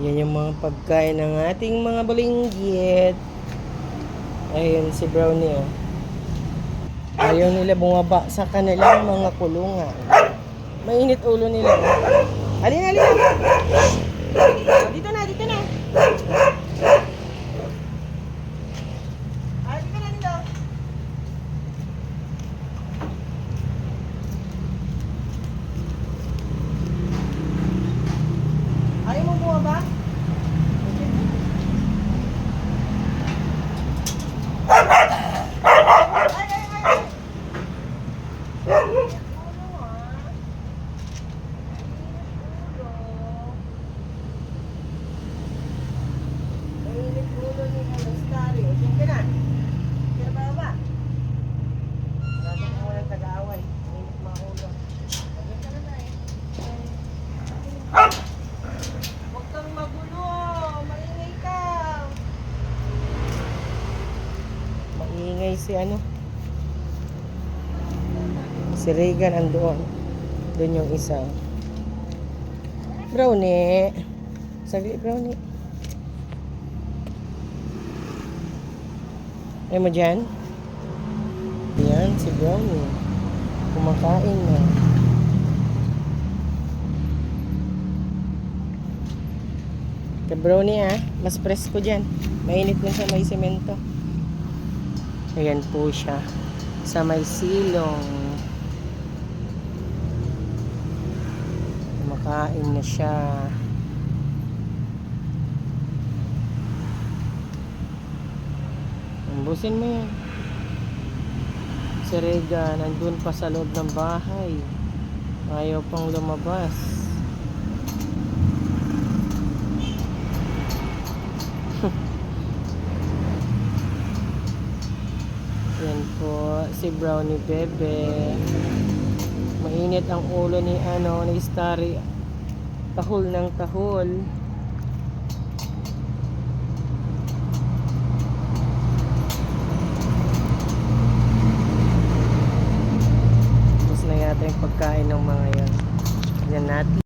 Yan yung mga pagkain ng ating mga balinggit. Ayun si Brownie, oh. Ayaw nila bumaba sa kanilang mga kulungan. Mainit ulo nila, oh. Alin, alin. Oh, dito na, dito na. Ah, dito na, dito. Ayaw mo bumaba? Huwag kang magulo, maingay ka. Maingay si si Regan andoon. Doon yung isa. Brownie. Saglit, Brownie. Ay mo dyan? Yan, si Brownie. Kumakain na. Kay Brownie, mas presko dyan. Mainit na sa may semento. Ayan po siya. Sa may silong. Kumakain na siya. Umbusin mo yan. Si Regan, nandun pa sa loob ng bahay. Ayaw pang lumabas. Yan po, si Brownie Bebe. Mainit ang ulo ni Starry. Tahol ng tahol. Tapos na yata yung pagkain ng mga yan. Yan natin.